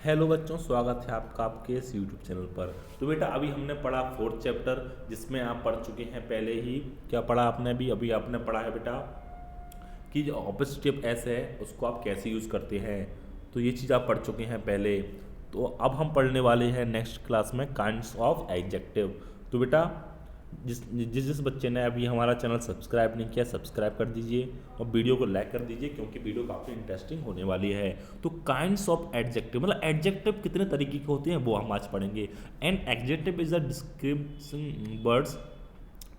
Hello बच्चों, स्वागत है आपका आपके इस यूट्यूब चैनल पर। तो बेटा अभी हमने पढ़ा फोर्थ चैप्टर, जिसमें आप पढ़ चुके हैं पहले ही। क्या पढ़ा आपने? अभी आपने पढ़ा है बेटा कि जो ऑपोजिटिव एस है उसको आप कैसे यूज़ करते हैं। तो ये चीज़ आप पढ़ चुके हैं पहले। तो अब हम पढ़ने वाले हैं नेक्स्ट क्लास में काइंड्स ऑफ एडजेक्टिव। तो बेटा जिस बच्चे ने अभी हमारा चैनल सब्सक्राइब नहीं किया, सब्सक्राइब कर दीजिए और वीडियो को लाइक कर दीजिए, क्योंकि वीडियो काफ़ी इंटरेस्टिंग होने वाली है। तो काइंड्स ऑफ एडजेक्टिव मतलब एडजेक्टिव कितने तरीके के होते हैं वो हम आज पढ़ेंगे। And adjective is a description words,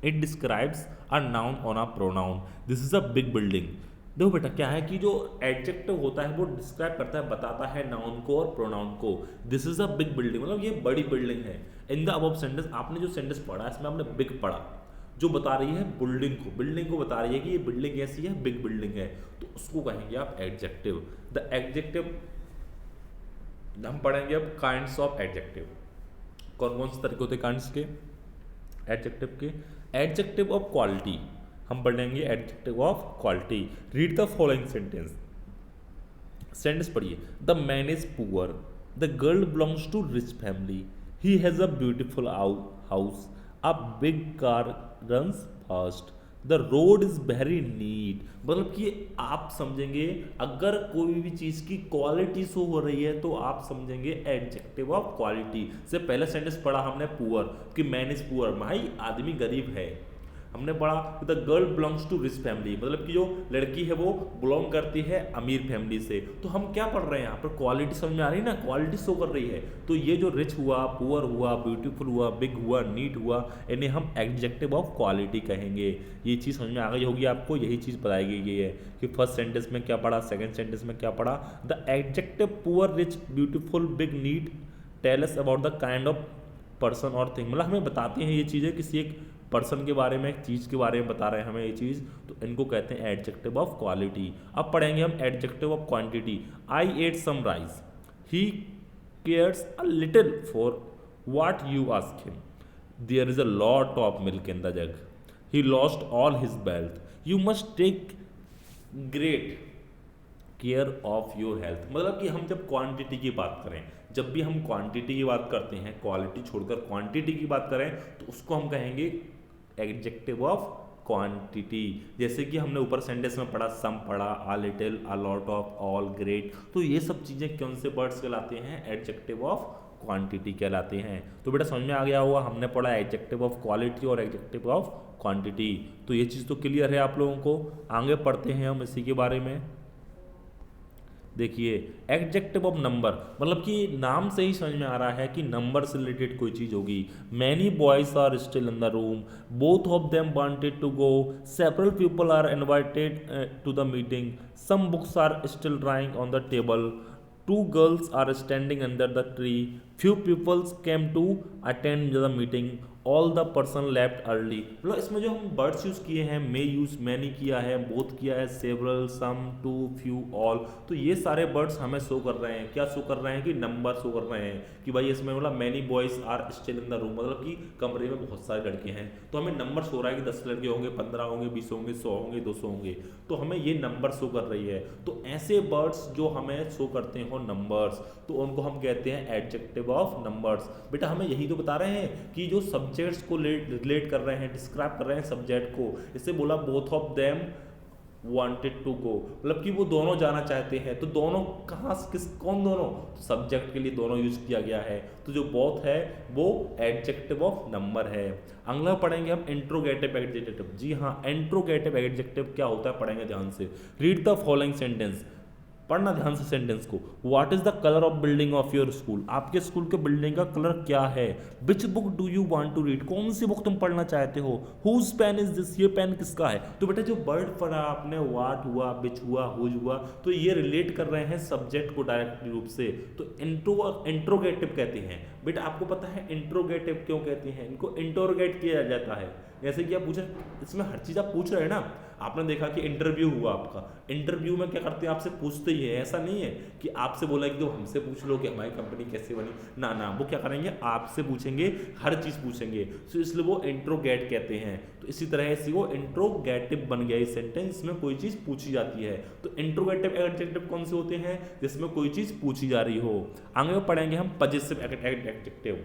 it describes a noun on a pronoun. This is a big building. देखो बेटा क्या है कि जो एडजेक्टिव होता है वो डिस्क्राइब करता है, बताता है नाउन को और प्रोनाउन को। This is a big building मतलब ये बड़ी बिल्डिंग है। इन द अबव सेंटेंस, आपने जो सेंटेंस पढ़ा इसमें आपने बिग पढ़ा, जो बता रही है बिल्डिंग को बता रही है कि ये बिल्डिंग ऐसी है, बिग बिल्डिंग है, तो उसको कहेंगे आप एडजेक्टिव। द एडजेक्टिव हम पढ़ेंगे अब काइंड्स ऑफ एडजेक्टिव। कौन कौन से तरीके होते हैं काइंड्स के एडजेक्टिव के। एडजेक्टिव ऑफ क्वालिटी हम पढ़ेंगे, adjective of quality. Read the following sentence. Sentence पढ़िए। The man is poor, the girl belongs to rich family, he has a beautiful house, a big car runs fast, the road is very neat. मतलब कि आप समझेंगे अगर कोई भी चीज़ की quality show हो रही है तो आप समझेंगे एडजेक्टिव ऑफ क्वालिटी से। पहला सेंटेंस पढ़ा हमने पुअर, कि मैन इज पुअर, भाई आदमी गरीब है। हमने पढ़ा the girl belongs to rich family, मतलब कि जो लड़की है वो बिलोंग करती है अमीर फैमिली से। तो हम क्या पढ़ रहे हैं यहाँ पर? क्वालिटी समझ में आ रही है ना, क्वालिटी शो कर रही है। तो ये जो रिच हुआ, पुअर हुआ, ब्यूटीफुल हुआ, बिग हुआ, नीट हुआ, इन्हें हम एडजेक्टिव ऑफ क्वालिटी कहेंगे। ये चीज़ समझ में आ गई होगी आपको, यही चीज़ बताई गई है कि फर्स्ट सेंटेंस में क्या पढ़ा, सेकेंड सेंटेंस में क्या पढ़ा। The adjective poor, rich, beautiful, big, neat tell us about the kind of person और थिंग। मतलब हमें बताते हैं ये चीज़ें किसी एक पर्सन के बारे में, एक चीज़ के बारे में बता रहे हैं हमें ये चीज़, तो इनको कहते हैं एडजेक्टिव ऑफ क्वालिटी। अब पढ़ेंगे हम adjective of quantity. I ate some rice, he cares a little for what you ask him, there is a lot of milk in the jug, he lost all his wealth, you must take great care of your health. मतलब कि हम जब quantity की बात करें, जब भी हम क्वांटिटी की बात करते हैं, क्वालिटी छोड़कर क्वांटिटी की बात करें, तो उसको हम कहेंगे एडजेक्टिव ऑफ क्वांटिटी। जैसे कि हमने ऊपर सेंटेंस में पढ़ा, सम पढ़ा, a little, a lot of, all, great, तो ये सब चीज़ें कौन से वर्ड्स कहलाते हैं? एडजेक्टिव ऑफ क्वांटिटी कहलाते हैं। तो बेटा समझ में आ गया होगा, हमने पढ़ा एडजेक्टिव ऑफ क्वालिटी और एडजेक्टिव ऑफ क्वांटिटी। तो ये चीज़ तो क्लियर है आप लोगों को। आगे पढ़ते हैं हम इसी के बारे में। देखिए एडजेक्टिव ऑफ नंबर, मतलब कि नाम से ही समझ में आ रहा है कि नंबर से रिलेटेड कोई चीज़ होगी। Many boys are still in the room, both of them wanted to go, several people are invited to the meeting, some books are still drawing on the table, two girls are standing under the tree, few peoples came to attend the meeting, all the person left early. मतलब इसमें जो हम words use किए हैं, मे use, many किया है, both किया है, several, some, two, few, all, तो ये सारे वर्ड्स हमें शो कर रहे हैं, क्या शो कर रहे हैं कि नंबर शो कर रहे हैं। कि भाई इसमें मतलब many boys are still in the room, मतलब कि कमरे में बहुत सारे लड़के हैं, तो हमें नंबर शो रहा है कि 10 लड़के होंगे, 15 होंगे, 20 होंगे, 100 होंगे, 200 होंगे, तो हमें ये नंबर शो कर रही है। तो ऐसे वर्ड्स जो हमें शो करते हो नंबर्स, तो उनको हम कहते हैं एडजेक्टिव ऑफ नंबर्स। बेटा हमें यही तो बता रहे हैं कि जो सब्जेक्ट्स को रिलेट कर रहे हैं, डिस्क्राइब कर रहे हैं सब्जेक्ट को। इससे बोला both of them wanted to go, मतलब कि वो दोनों जाना चाहते हैं। तो दोनों कहाँ, किस, कौन दोनों? तो सब्जेक्ट के लिए दोनों यूज किया गया है, तो जो बोथ है वो एडजेक्टिव ऑफ नंबर है। अगला पढ़ेंगे हम इंट्रोगेटिव एडजेक्टिव। जी हाँ, इंट्रोगेटिव एडजेक्टिव क्या होता है पढ़ेंगे ध्यान से। रीड द फॉलोइंग सेंटेंस, पढ़ना ध्यान से सेंटेंस को। What is the colour of building of your school, आपके स्कूल के बिल्डिंग का कलर क्या है। Which book do you want to read, कौन सी बुक तुम पढ़ना चाहते हो। हुज पेन इज दिस, ये पेन किसका है। तो बेटा जो वर्ड पढ़ा आपने, व्हाट हुआ, विच हुआ, हुज हुआ, तो ये रिलेट कर रहे हैं सब्जेक्ट को डायरेक्ट रूप से। तो इंट्रोगेटिव कहते हैं। बेटा आपको पता है इंट्रोगेटिव क्यों कहते हैं? इनको इंटरोगेट किया जाता है। जैसे कि आप पूछे, इसमें हर चीज़ आप पूछ रहे हैं ना, आपने देखा कि इंटरव्यू हुआ आपका, इंटरव्यू में क्या करते हैं, आपसे पूछते ही है, ऐसा नहीं है कि आपसे बोला कि तो हमसे पूछ लो कि हमारी कंपनी कैसे बनी, ना ना, वो क्या करेंगे, आपसे पूछेंगे, हर चीज़ पूछेंगे, तो इसलिए वो इंट्रोगेट कहते हैं। तो इसी तरह से वो इंट्रोगेटिव बन गया इस सेंटेंस में कोई चीज़ पूछी जाती है। तो इंट्रोगेटिव एडजेक्टिव कौन से होते हैं, जिसमें कोई चीज़ पूछी जा रही हो। आगे पढ़ेंगे हम पजेसिव एडजेक्टिव।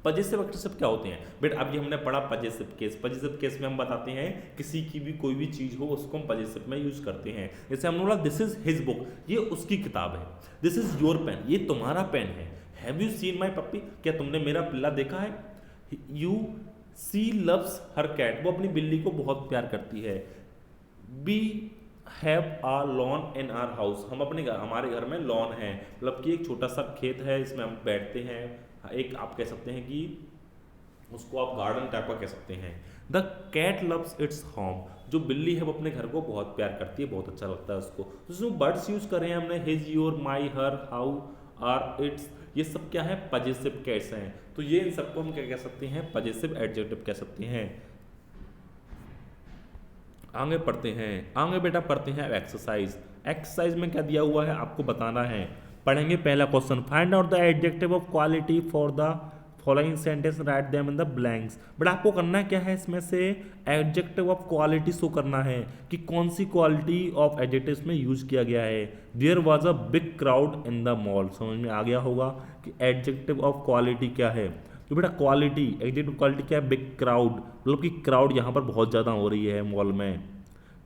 पजेसिव एडजेक्टिव क्या होते हैं बेटा, अभी हमने पढ़ा पजेसिव केस। पजेसिव केस में हम बताते हैं किसी की भी कोई भी चीज हो उसको हम पजेसिव में यूज करते हैं। जैसे हमने बोला दिस इज हिज बुक, ये उसकी किताब है। दिस इज योर पेन, ये तुम्हारा पेन है। Have you seen my puppy, क्या तुमने मेरा पिल्ला देखा है। You see loves her cat, वो अपनी बिल्ली को बहुत प्यार करती है। We have a lawn in our house, हम अपने हमारे घर में लॉन है, मतलब कि एक छोटा सा खेत है, इसमें हम बैठते हैं। एक आप कह सकते हैं कि उसको आप गार्डन टाइप का कह सकते हैं। The cat loves its home, जो बिल्ली है वो अपने घर को बहुत प्यार करती है, बहुत अच्छा लगता है उसको। तो इसमें वर्ड्स यूज कर रहे हैं हमने, his, your, my, her, how, our, its, ये सब क्या है, पजेसिव केस हैं। तो ये इन सबको हम क्या कह सकते हैं, पजेसिव एडजेक्टिव कह सकते हैं। आगे पढ़ते हैं, आगे बेटा पढ़ते हैं एक्सरसाइज। एक्सरसाइज में क्या दिया हुआ है आपको बताना है। पढ़ेंगे पहला question, find out the adjective of quality for the following sentence, write them in the blanks. But आपको करना क्या है, इसमें से एडजेक्टिव ऑफ क्वालिटी शो करना है कि कौन सी क्वालिटी ऑफ एडजेक्टिव्स में यूज किया गया है। There was a big crowd in the mall, समझ में आ गया होगा कि एडजेक्टिव ऑफ क्वालिटी क्या है। तो बेटा क्वालिटी, एडजेक्टिव क्वालिटी क्या है, बिग क्राउड, मतलब कि क्राउड यहाँ पर बहुत ज़्यादा हो रही है मॉल में,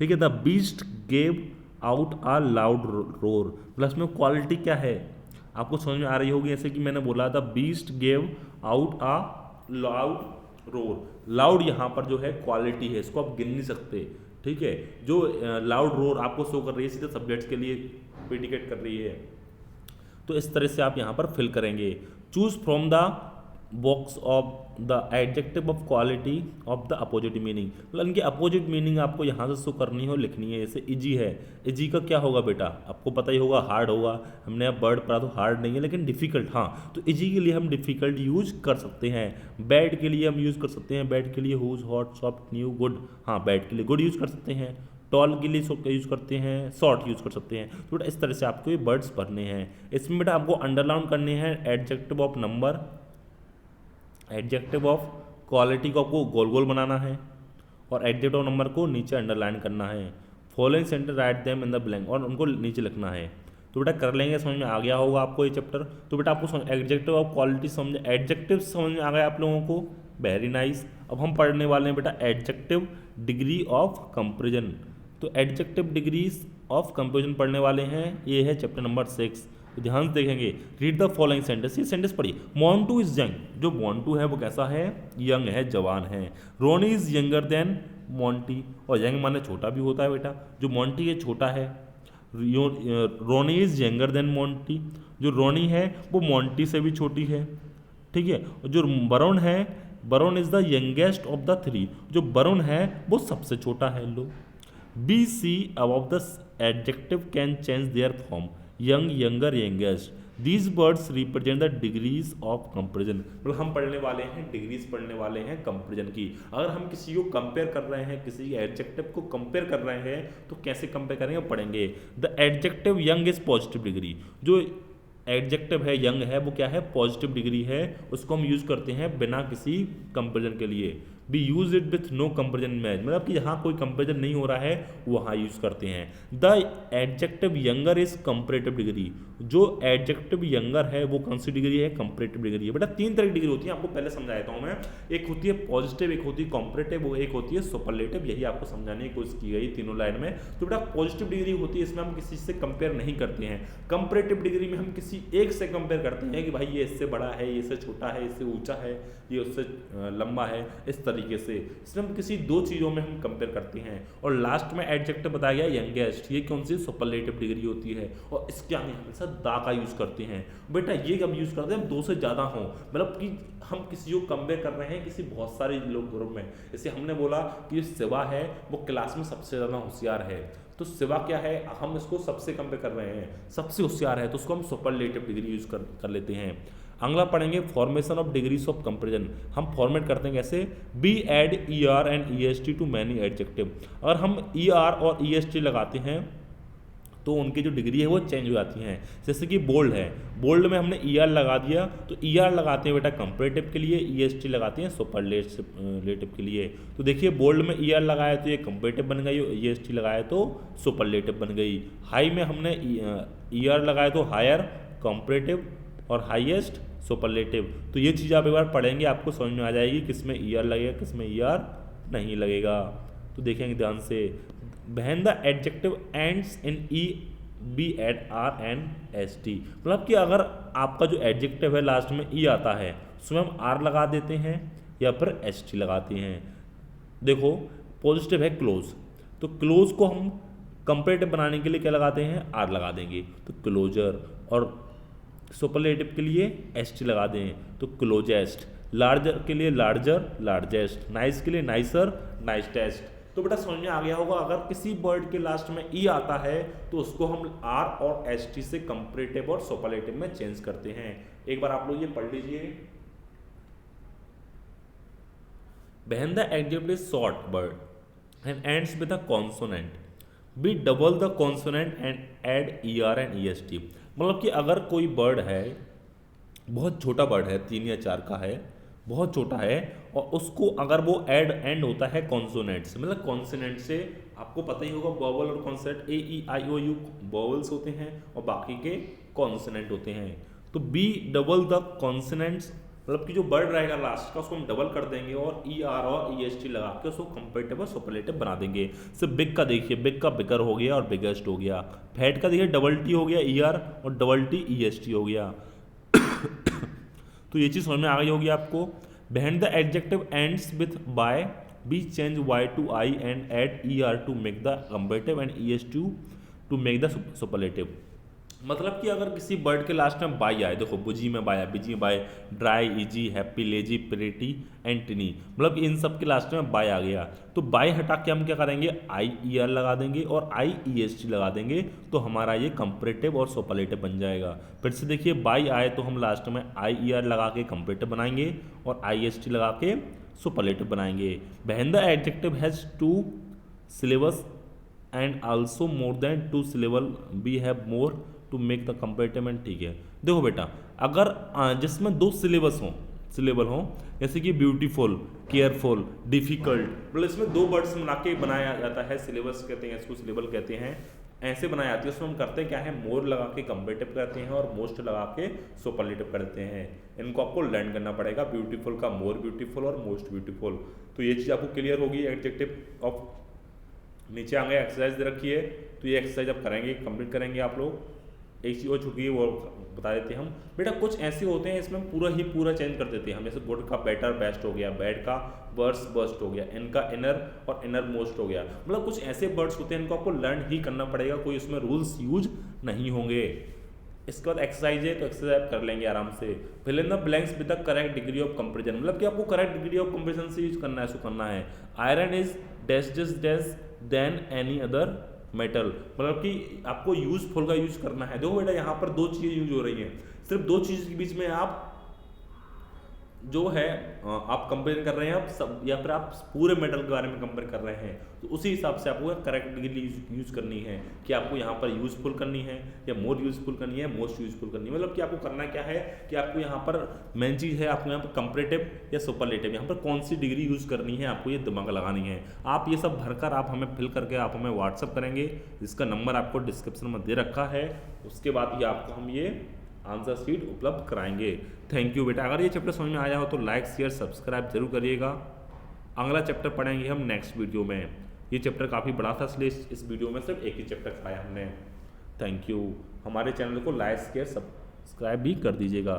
ठीक है। The beast gave out a loud roar, plus में क्वालिटी क्या है आपको समझ में आ रही होगी। जैसे कि मैंने बोला the beast gave out a loud roar, loud यहाँ पर जो है क्वालिटी है, इसको आप गिन नहीं सकते, ठीक है। जो लाउड रोर आपको शो कर रही है सीधे सब्जेक्ट्स के लिए प्रेडिकेट कर रही है। तो इस तरह से आप यहाँ पर फिल करेंगे। Choose from the box of the adjective of quality of the opposite meaning, मतलब इनकी अपोजिट मीनिंग आपको यहाँ से शो करनी है और लिखनी है। जैसे इजी है, इजी का क्या होगा बेटा, आपको पता ही होगा, हार्ड होगा। हमने अब वर्ड पढ़ा तो हार्ड नहीं है लेकिन डिफिकल्ट, हाँ। तो इजी के लिए हम डिफिकल्ट यूज कर सकते हैं। बैड के लिए हम यूज कर सकते हैं, बैड के लिए huge, hot, soft, new, good, हाँ बैड के लिए गुड यूज कर सकते हैं। टॉल के लिए यूज करते हैं, शॉर्ट यूज कर सकते हैं। तो बेटा इस तरह से आपको ये वर्ड्स पढ़ने हैं। इसमें बेटा आपको अंडरलाइन करने हैं adjective of number, adjective of quality को आपको गोल गोल बनाना है और एडजेक्टिव ऑफ नंबर को नीचे अंडरलाइन करना है। Following sentence write them in the blank, और उनको नीचे लिखना है। तो बेटा कर लेंगे, समझ में आ गया होगा आपको ये चैप्टर। तो बेटा आपको एडजेक्टिव ऑफ क्वालिटी समझ, एडजेक्टिव समझ में आ गया आप लोगों को, वेरी नाइस। अब हम पढ़ने वाले हैं बेटा एडजेक्टिव डिग्री ऑफ कंपेरिजन। तो एडजेक्टिव डिग्रीज ऑफ कंपेरिजन पढ़ने वाले हैं, ये है चैप्टर नंबर 6। तो ध्यान से देखेंगे, रीड द फॉलोइंग सेंटेंस, ये सेंटेंस पढ़िए। मोंटू इज यंग, जो मोंटू है वो कैसा है, यंग है, जवान है। रोनी इज यंगर देन मोंटी, और यंग माने छोटा भी होता है बेटा, जो मोंटी है छोटा है। रोनी इज यंगर देन मोंटी, जो रोनी है वो मोंटी से भी छोटी है, ठीक है। जो वरुण है, Varun is the youngest of the 3, जो वरुण है वो सबसे छोटा है। लो बी सी above the adjective can change their form, young, younger, youngest. These words represent the degrees of comparison, मतलब हम पढ़ने वाले हैं डिग्रीज पढ़ने वाले हैं कंपेरिजन की। अगर हम किसी को कंपेयर कर रहे हैं, किसी एडजेक्टिव को कंपेयर कर रहे हैं, तो कैसे कंपेयर करेंगे पढ़ेंगे। The adjective young is positive degree, जो एडजेक्टिव है यंग है वो क्या है, पॉजिटिव डिग्री है, उसको हम यूज करते हैं बिना किसी कंपेरिजन के लिए। We use it with no comparison match, मतलब कि जहाँ कोई कंपेरिजन नहीं हो रहा है वहाँ यूज करते हैं। The adjective younger is comparative degree, जो एडजेक्टिव यंगर है वो कौन सी डिग्री है, कंपेरेटिव डिग्री है। बेटा 3 तरह की डिग्री होती है, आपको पहले समझा देता हूँ मैं। एक होती है पॉजिटिव, एक होती है कंपेरेटिव, वो एक होती है सुपरलेटिव। यही आपको समझाने की कोशिश की गई तीनों लाइन में। तो बेटा पॉजिटिव डिग्री होती है, इसमें हम किसी से कंपेयर नहीं करते हैं। कंपेरेटिव डिग्री में हम किसी एक से कंपेयर करते हैं कि भाई ये इससे बड़ा है, ये इससे छोटा है, इससे ऊंचा है, ये उससे लंबा है, इस तरीके से। इसमें हम किसी 2 चीज़ों में हम कंपेयर करते हैं। और लास्ट में एडजेक्टिव बताया गया यंगेस्ट, ये कौन सी सुपरलेटिव डिग्री होती है, और इसके आगे हमेशा दा का यूज करते हैं। बेटा ये कब यूज करते हैं, 2 से ज़्यादा हो, मतलब कि हम किसी को कंपेयर कर रहे हैं किसी बहुत सारे लोग ग्रुप में। जैसे हमने बोला कि शिवा है वो क्लास में सबसे ज़्यादा होशियार है, तो सिवा क्या है, हम इसको सबसे कम पे कर रहे हैं, सबसे होशियार है, तो उसको हम सुपरलेटिव डिग्री यूज कर लेते हैं। अगला पढ़ेंगे formation of degrees of comparison. हम फॉर्मेट करते हैं कैसे, we add E R and E S T to many adjective. अगर हम ई आर और ई एस टी लगाते हैं तो उनकी जो डिग्री है वो चेंज हो जाती हैं। जैसे कि बोल्ड है, बोल्ड में हमने ई आर लगा दिया तो ई आर लगाते हैं बेटा कंपेरेटिव के लिए, ई एस टी लगाते हैं सुपरलेटिव के लिए। तो देखिए बोल्ड में ई आर लगाया तो ये कंपेरेटिव बन गई, ई एस टी लगाया तो सुपरलेटिव बन गई। हाई में हमने ई आर लगाया तो हायर कंपेरेटिव और हाईएस्ट सुपरलेटिव। तो ये चीज़ आप एक बार पढ़ेंगे आपको समझ में आ जाएगी किसमें ई आर लगेगा किसमें ई आर नहीं लगेगा। तो देखेंगे ध्यान से, when the adjective ends in e b add r and s t, मतलब कि अगर आपका जो एडजेक्टिव है लास्ट में ई आता है उसमें हम आर लगा देते हैं या फिर एस टी लगाते हैं। देखो पॉजिटिव है क्लोज, तो क्लोज को हम कंपेरेटिव बनाने के लिए क्या लगाते हैं, आर लगा देंगे तो क्लोजर, और सुपरलेटिव के लिए एस टी लगा दें तो क्लोजेस्ट, लार्जर के लिए लार्जर लार्जेस्ट, नाइस के लिए नाइसर नाइसटेस्ट। तो बेटा समझ में आ गया होगा, अगर किसी वर्ड के लास्ट में ई आता है तो उसको हम आर और एस टी से कंपेरेटिव और सुपरलेटिव में चेंज करते हैं। एक बार आप लोग ये पढ़ लीजिए, when the adjective is short word and ends with a consonant, we double the consonant and add er and est। मतलब कि अगर कोई वर्ड है, बहुत छोटा वर्ड है, 3 या 4 का है, बहुत छोटा है, और उसको अगर वो एंड होता है कॉन्सोनेंट से, मतलब कॉन्सोनेंट से आपको पता ही होगा वोवल और consonant, A E I O U vowels होते हैं और बाकी के कॉन्सोनेंट होते हैं। तो बी डबल द कॉन्सोनेंट्स, मतलब कि जो वर्ड रहेगा लास्ट का उसको हम डबल कर देंगे और ई आर और ई एस टी लगा के उसको कंपेरेटिव और सुपरलेटिव बना देंगे। सिर्फ बिग का देखिए, बिग का बिगर हो गया और बिगेस्ट हो गया। फैट का देखिए डबल टी हो गया ई आर और double T E S T हो गया। तो ये चीज़ समझ में आ गई होगी आपको। When the adjective ends with by, we change y to I and add er to make the comparative and es to make the superlative। मतलब कि अगर किसी वर्ड के लास्ट में बाई आए, देखो बुजी में बाय, बिजी में Y, dry, easy, happy, lazy, pretty, Antony, मतलब इन सब के लास्ट में बाय आ गया तो बाय हटा के हम क्या करेंगे, आई ई आर लगा देंगे और आई ई एस टी लगा देंगे तो हमारा ये कंपेरेटिव और सुपरलेटिव बन जाएगा। फिर से देखिए, बाय आए तो हम लास्ट में आई ई आर लगा के कंपेरेटिव बनाएंगे और आई एस टी लगा के सुपरलेटिव बनाएंगे। when the adjective has 2 syllables and also more than 2 syllables, we have more to make the comparative end. ठीक है, देखो बेटा अगर जिसमें 2 सिलेबल हों जैसे कि ब्यूटीफुल, केयरफुल, डिफिकल्ट, मतलब इसमें 2 वर्ड्स मिला के बनाया जाता है, सिलेबस कहते हैं इसको, सिलेबल कहते हैं, ऐसे बनाई जाती है। उसमें हम करते क्या है, मोर लगा के कंपेरेटिव करते हैं और मोस्ट लगा के सुपरलेटिव करते हैं। इनको आपको लर्न करना पड़ेगा, ब्यूटीफुल का मोर ब्यूटीफुल और मोस्ट ब्यूटीफुल। तो ये चीज़ आपको क्लियर होगी। एडजेक्टिव ऑफ नीचे आगे एक्सरसाइज दे रखी है, तो ये एक्सरसाइज आप करेंगे, कंप्लीट करेंगे आप लोग। एक चीज़ और छूट गई वो बता देते हैं हम। बेटा कुछ ऐसे होते हैं इसमें पूरा चेंज कर देते हैं हम, जैसे गुड का बेटर बेस्ट हो गया, बैड का वर्स बस्ट हो गया, इनका इनर और इनर मोस्ट हो गया। मतलब कुछ ऐसे वर्ड्स होते हैं इनको आपको लर्न ही करना पड़ेगा, कोई उसमें रूल्स यूज नहीं होंगे। इसके बाद एक्सरसाइज है तो एक्सरसाइज आप कर लेंगे आराम से। Fill in the blanks with the correct degree of comparison, मतलब कि आपको करेक्ट डिग्री ऑफ कंपेरिजन से यूज करना है, इसको करना है। Iron is dash dash then any other metal, मतलब कि आपको यूजफुल का यूज करना है। देखो बेटा यहाँ पर 2 चीज़ें यूज हो रही हैं, सिर्फ 2 चीज़ के बीच में आप जो है आप कंपेयर कर रहे हैं आप सब, या फिर आप पूरे मेटल के बारे में कंपेयर कर रहे हैं, तो उसी हिसाब से आपको करेक्ट डिग्री यूज करनी है कि आपको यहाँ पर यूजफुल करनी है या मोर यूजफुल करनी है, मोस्ट यूजफुल करनी है। मतलब कि आपको करना क्या है कि आपको यहाँ पर मेन चीज़ है, आपको यहाँ पर कंपेरेटिव या सुपरलेटिव, यहाँ पर कौन सी डिग्री यूज करनी है, आपको ये दिमाग लगानी है। आप ये सब भरकर आप हमें फिल करके आप हमें व्हाट्सअप करेंगे, जिसका नंबर आपको डिस्क्रिप्शन में दे रखा है। उसके बाद ही आपको हम ये आंसर शीट उपलब्ध कराएंगे। थैंक यू बेटा। अगर ये चैप्टर समझ में आया हो तो लाइक शेयर सब्सक्राइब जरूर करिएगा। अगला चैप्टर पढ़ेंगे हम नेक्स्ट वीडियो में। ये चैप्टर काफ़ी बड़ा था, इसलिए इस वीडियो में सिर्फ एक ही चैप्टर कराया हमने। Thank you. हमारे चैनल को लाइक शेयर सब्सक्राइब भी कर दीजिएगा।